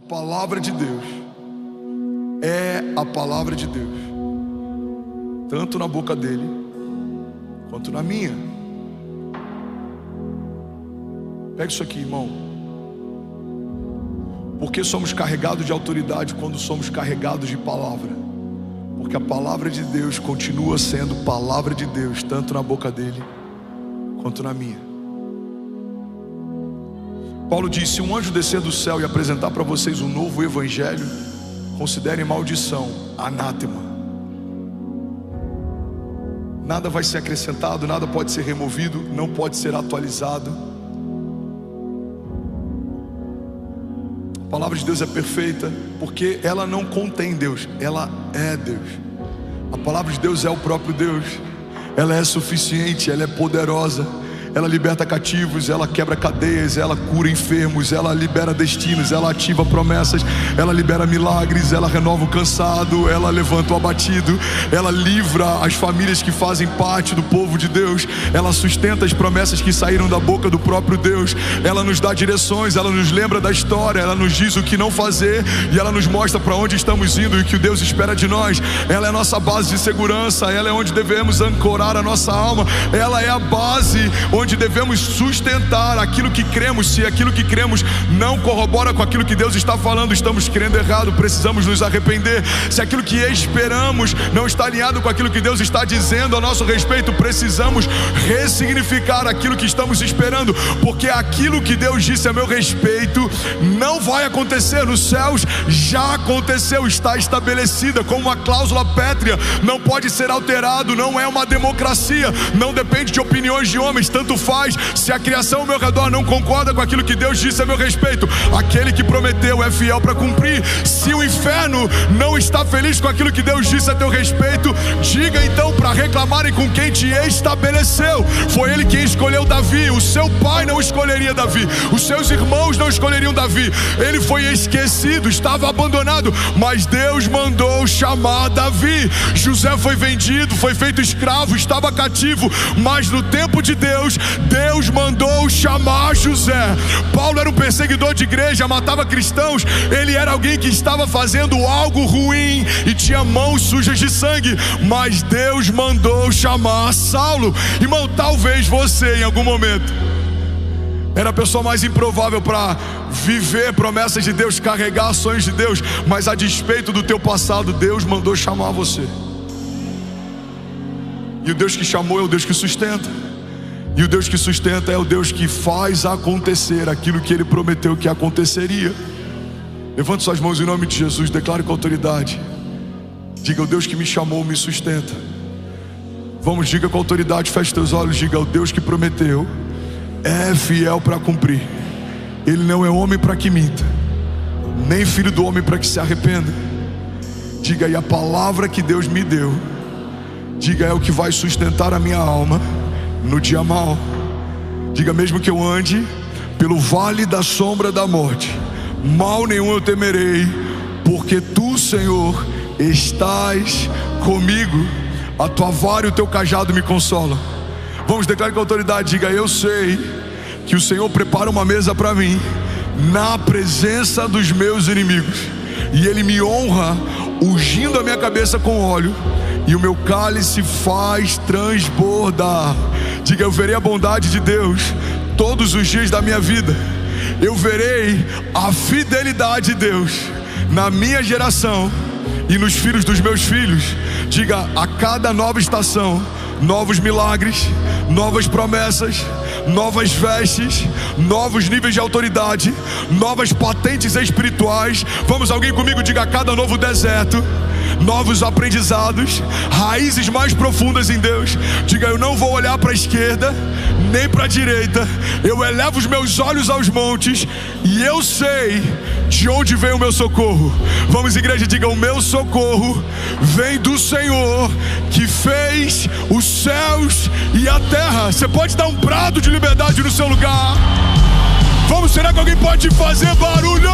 palavra de Deus é a palavra de Deus, tanto na boca dele quanto na minha. Pega isso aqui, irmão. Por que somos carregados de autoridade quando somos carregados de palavra? Porque a palavra de Deus continua sendo palavra de Deus, tanto na boca dele quanto na minha. Paulo diz: se um anjo descer do céu e apresentar para vocês um novo evangelho, considerem maldição, anátema. Nada vai ser acrescentado, nada pode ser removido, não pode ser atualizado. A palavra de Deus é perfeita, porque ela não contém Deus, ela é Deus. A palavra de Deus é o próprio Deus. Ela é suficiente, ela é poderosa. Ela liberta cativos, ela quebra cadeias, ela cura enfermos, ela libera destinos, ela ativa promessas, ela libera milagres, ela renova o cansado, ela levanta o abatido, ela livra as famílias que fazem parte do povo de Deus, ela sustenta as promessas que saíram da boca do próprio Deus, ela nos dá direções, ela nos lembra da história, ela nos diz o que não fazer e ela nos mostra para onde estamos indo e o que Deus espera de nós. Ela é a nossa base de segurança, ela é onde devemos ancorar a nossa alma, ela é a base onde devemos sustentar aquilo que cremos. Se aquilo que cremos não corrobora com aquilo que Deus está falando, estamos crendo errado, precisamos nos arrepender. Se aquilo que esperamos não está alinhado com aquilo que Deus está dizendo a nosso respeito, precisamos ressignificar aquilo que estamos esperando, porque aquilo que Deus disse a meu respeito não vai acontecer nos céus, já aconteceu, está estabelecida como uma cláusula pétrea, não pode ser alterado, não é uma democracia, não depende de opiniões de homens, tanto faz se a criação ao meu redor não concorda com aquilo que Deus disse a meu respeito, aquele que prometeu é fiel para cumprir. Se o inferno não está feliz com aquilo que Deus disse a teu respeito, diga então para reclamarem com quem te estabeleceu. Foi ele quem escolheu Davi, o seu pai não escolheria Davi, os seus irmãos não escolheriam Davi, ele foi esquecido, estava abandonado, mas Deus mandou chamar Davi. José foi vendido, foi feito escravo, estava cativo, mas no tempo de Deus mandou chamar José. Paulo era um perseguidor de igreja, matava cristãos, ele era alguém que estava fazendo algo ruim e tinha mãos sujas de sangue, mas Deus mandou chamar Saulo. Irmão, talvez você em algum momento era a pessoa mais improvável para viver promessas de Deus, carregar sonhos de Deus, mas a despeito do teu passado, Deus mandou chamar você. E o Deus que chamou é o Deus que sustenta. E o Deus que sustenta é o Deus que faz acontecer aquilo que Ele prometeu que aconteceria. Levante suas mãos em nome de Jesus, declare com autoridade. Diga: o Deus que me chamou me sustenta. Vamos, diga com autoridade, feche teus olhos, diga: o Deus que prometeu é fiel para cumprir. Ele não é homem para que minta, nem filho do homem para que se arrependa. Diga: e a palavra que Deus me deu, diga, é o que vai sustentar a minha alma no dia mau. Diga: mesmo que eu ande pelo vale da sombra da morte, mal nenhum eu temerei, porque tu, Senhor, estás comigo, a tua vara e o teu cajado me consolam. Vamos, declarar com autoridade, diga: eu sei que o Senhor prepara uma mesa para mim na presença dos meus inimigos, e Ele me honra ungindo a minha cabeça com óleo, e o meu cálice faz transbordar. Diga: eu verei a bondade de Deus todos os dias da minha vida. Eu verei a fidelidade de Deus na minha geração e nos filhos dos meus filhos. Diga: a cada nova estação, novos milagres, novas promessas, novas vestes, novos níveis de autoridade, novas patentes espirituais. Vamos, alguém comigo, diga: a cada novo deserto, novos aprendizados, raízes mais profundas em Deus. Diga: eu não vou olhar para a esquerda nem para a direita, eu elevo os meus olhos aos montes e eu sei de onde vem o meu socorro. Vamos, igreja, diga: o meu socorro vem do Senhor que fez os céus e a terra. Você pode dar um brado de liberdade no seu lugar? Vamos, será que alguém pode fazer barulho?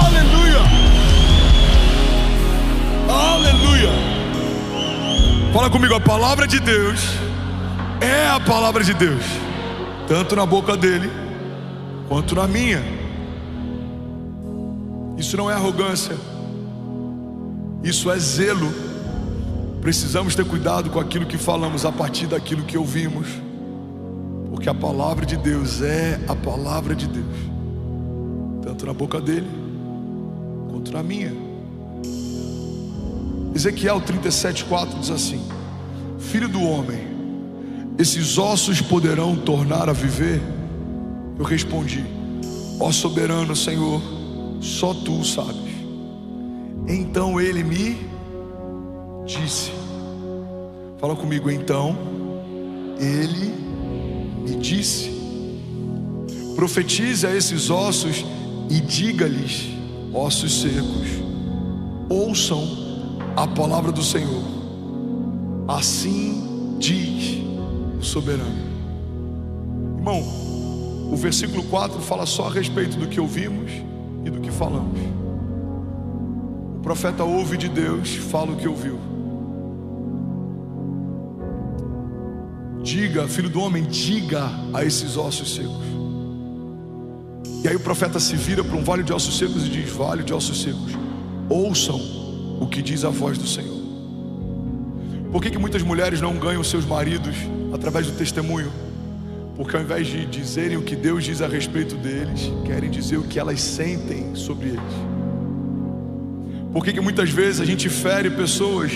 Aleluia! Aleluia! Fala comigo: a palavra de Deus é a palavra de Deus, tanto na boca dele quanto na minha. Isso não é arrogância, isso é zelo. Precisamos ter cuidado com aquilo que falamos a partir daquilo que ouvimos, porque a palavra de Deus é a palavra de Deus, tanto na boca dele quanto na minha. Ezequiel 37:4 diz assim: Filho do homem, esses ossos poderão tornar a viver? Eu respondi: ó soberano Senhor, só tu o sabes. Então ele me disse, fala comigo, então ele me disse: profetize a esses ossos e diga-lhes, ossos secos, ouçam a palavra do Senhor. Assim diz o soberano. Irmão, o versículo 4 fala só a respeito do que ouvimos e do que falamos. O profeta ouve de Deus, fala o que ouviu. Diga, filho do homem, diga a esses ossos secos. E aí o profeta se vira para um vale de ossos secos e diz: vale de ossos secos, ouçam o que diz a voz do Senhor. Por que muitas mulheres não ganham seus maridos através do testemunho? Porque ao invés de dizerem o que Deus diz a respeito deles, querem dizer o que elas sentem sobre eles. Por que muitas vezes a gente fere pessoas?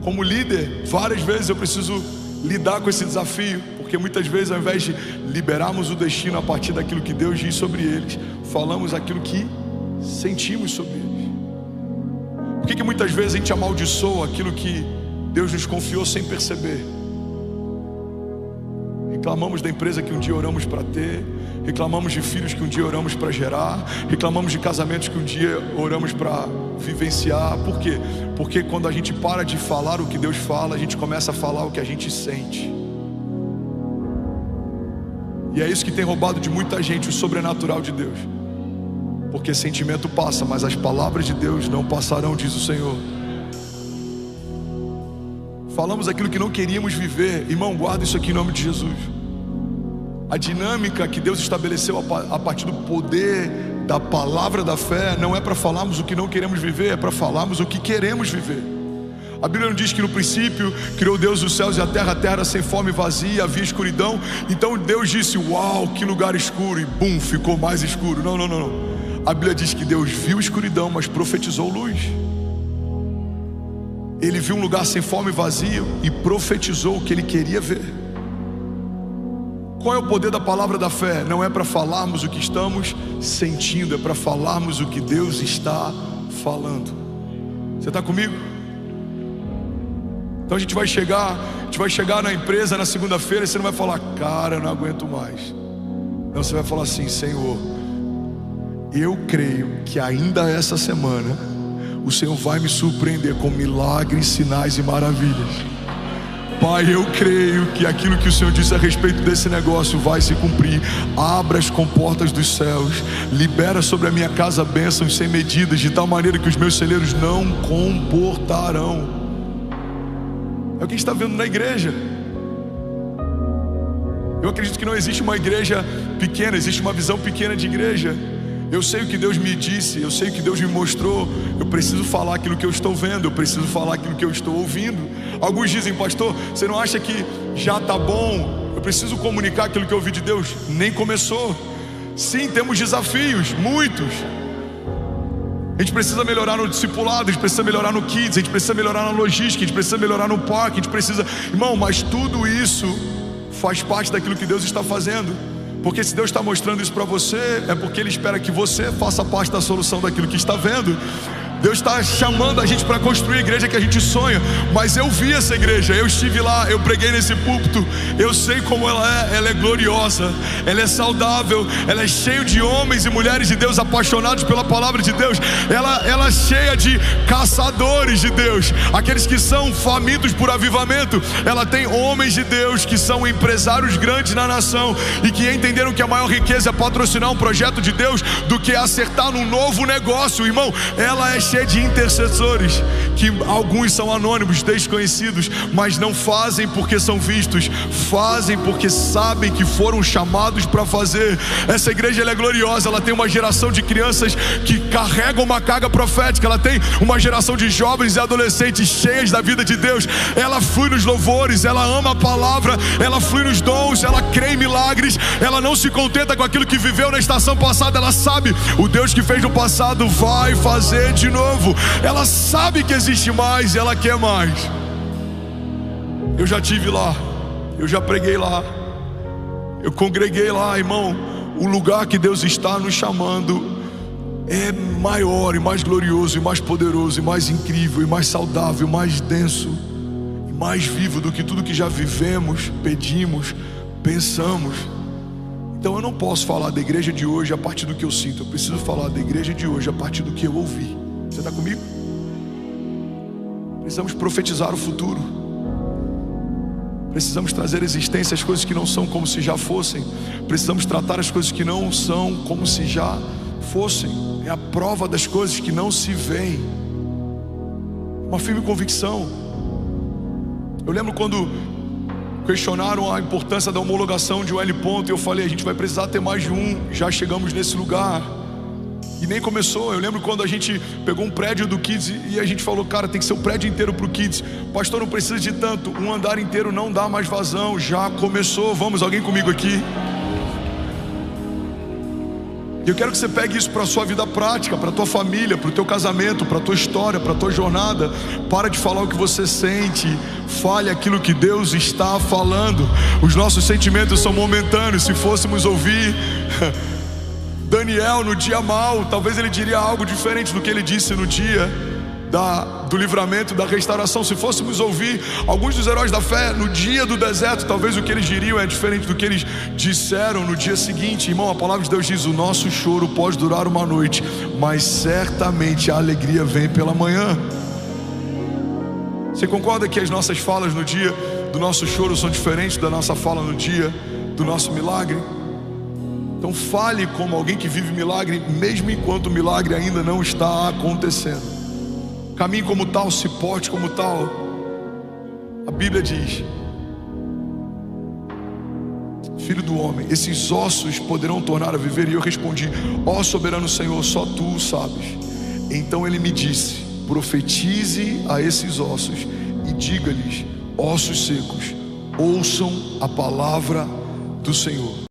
Como líder, várias vezes eu preciso lidar com esse desafio, porque muitas vezes ao invés de liberarmos o destino a partir daquilo que Deus diz sobre eles, falamos aquilo que sentimos sobre eles. Por que muitas vezes a gente amaldiçoa aquilo que Deus nos confiou sem perceber? Reclamamos da empresa que um dia oramos para ter, reclamamos de filhos que um dia oramos para gerar, reclamamos de casamentos que um dia oramos para vivenciar. Por quê? Porque quando a gente para de falar o que Deus fala, a gente começa a falar o que a gente sente. E é isso que tem roubado de muita gente o sobrenatural de Deus. Porque sentimento passa, mas as palavras de Deus não passarão, diz o Senhor. Falamos aquilo que não queríamos viver. Irmão, guarda isso aqui em nome de Jesus. A dinâmica que Deus estabeleceu a partir do poder da palavra da fé não é para falarmos o que não queremos viver, é para falarmos o que queremos viver. A Bíblia não diz que no princípio criou Deus os céus e a terra era sem forma e vazia, havia escuridão. Então Deus disse: uau, que lugar escuro, e bum, ficou mais escuro. Não. A Bíblia diz que Deus viu escuridão, mas profetizou luz. Ele viu um lugar sem forma e vazio e profetizou o que ele queria ver. Qual é o poder da palavra da fé? Não é para falarmos o que estamos sentindo, é para falarmos o que Deus está falando. Você está comigo? Então a gente vai chegar na empresa na segunda-feira e você não vai falar: cara, eu não aguento mais. Não, você vai falar assim: Senhor, eu creio que ainda essa semana o Senhor vai me surpreender com milagres, sinais e maravilhas. Pai, eu creio que aquilo que o Senhor disse a respeito desse negócio vai se cumprir. Abra as comportas dos céus, libera sobre a minha casa bênçãos sem medidas, de tal maneira que os meus celeiros não comportarão. É o que a gente está vendo na igreja. Eu acredito que não existe uma igreja pequena, existe uma visão pequena de igreja. Eu sei o que Deus me disse, eu sei o que Deus me mostrou. Eu preciso falar aquilo que eu estou vendo, eu preciso falar aquilo que eu estou ouvindo. Alguns dizem: pastor, você não acha que já está bom? Eu preciso comunicar aquilo que eu ouvi de Deus. Nem começou. Sim, temos desafios, muitos. A gente precisa melhorar no discipulado, a gente precisa melhorar no kids, a gente precisa melhorar na logística, a gente precisa melhorar no parque, a gente precisa... Irmão, mas tudo isso faz parte daquilo que Deus está fazendo. Porque se Deus está mostrando isso para você, é porque Ele espera que você faça parte da solução daquilo que está vendo. Deus está chamando a gente para construir a igreja que a gente sonha. Mas eu vi essa igreja, eu estive lá, eu preguei nesse púlpito. Eu sei como ela é gloriosa, ela é saudável, ela é cheia de homens e mulheres de Deus apaixonados pela palavra de Deus. Ela é cheia de caçadores de Deus, aqueles que são famintos por avivamento. Ela tem homens de Deus que são empresários grandes na nação e que entenderam que a maior riqueza é patrocinar um projeto de Deus do que acertar num novo negócio. Irmão, ela é cheia de intercessores, que alguns são anônimos, desconhecidos, mas não fazem porque são vistos, fazem porque sabem que foram chamados para fazer. Essa igreja ela é gloriosa, ela tem uma geração de crianças que carregam uma carga profética, ela tem uma geração de jovens e adolescentes cheias da vida de Deus. Ela flui nos louvores, ela ama a palavra, ela flui nos dons, ela crê em milagres, ela não se contenta com aquilo que viveu na estação passada, ela sabe, o Deus que fez no passado vai fazer de novo. Ela sabe que existe mais e ela quer mais. Eu já estive lá, eu já preguei lá, eu congreguei lá, irmão. O lugar que Deus está nos chamando é maior e mais glorioso e mais poderoso e mais incrível e mais saudável, mais denso e mais vivo do que tudo que já vivemos, pedimos, pensamos. Então eu não posso falar da igreja de hoje a partir do que eu sinto, eu preciso falar da igreja de hoje a partir do que eu ouvi. Você está comigo? Precisamos profetizar o futuro, precisamos trazer à existência as coisas que não são como se já fossem, precisamos tratar as coisas que não são como se já fossem. É a prova das coisas que não se veem, uma firme convicção. Eu lembro quando questionaram a importância da homologação de um L ponto, e eu falei, a gente vai precisar ter mais de um, já chegamos nesse lugar. E nem começou. Eu lembro quando a gente pegou um prédio do Kids e a gente falou, cara, tem que ser o prédio inteiro pro Kids. Pastor, não precisa de tanto, um andar inteiro não dá mais vazão. Já começou, vamos, alguém comigo aqui? E eu quero que você pegue isso para a sua vida prática, para a tua família, para o teu casamento, para a tua história, para a tua jornada. Para de falar o que você sente, fale aquilo que Deus está falando. Os nossos sentimentos são momentâneos. Se fôssemos ouvir Daniel no dia mau, talvez ele diria algo diferente do que ele disse no dia do livramento, da restauração. Se fôssemos ouvir alguns dos heróis da fé no dia do deserto, talvez o que eles diriam é diferente do que eles disseram no dia seguinte. Irmão, a palavra de Deus diz, o nosso choro pode durar uma noite, mas certamente a alegria vem pela manhã. Você concorda que as nossas falas no dia do nosso choro são diferentes da nossa fala no dia do nosso milagre? Então fale como alguém que vive milagre, mesmo enquanto o milagre ainda não está acontecendo. Caminhe como tal, se porte como tal. A Bíblia diz, Filho do homem, esses ossos poderão tornar a viver? E eu respondi, ó soberano Senhor, só tu o sabes. Então ele me disse, profetize a esses ossos e diga-lhes, ossos secos, ouçam a palavra do Senhor.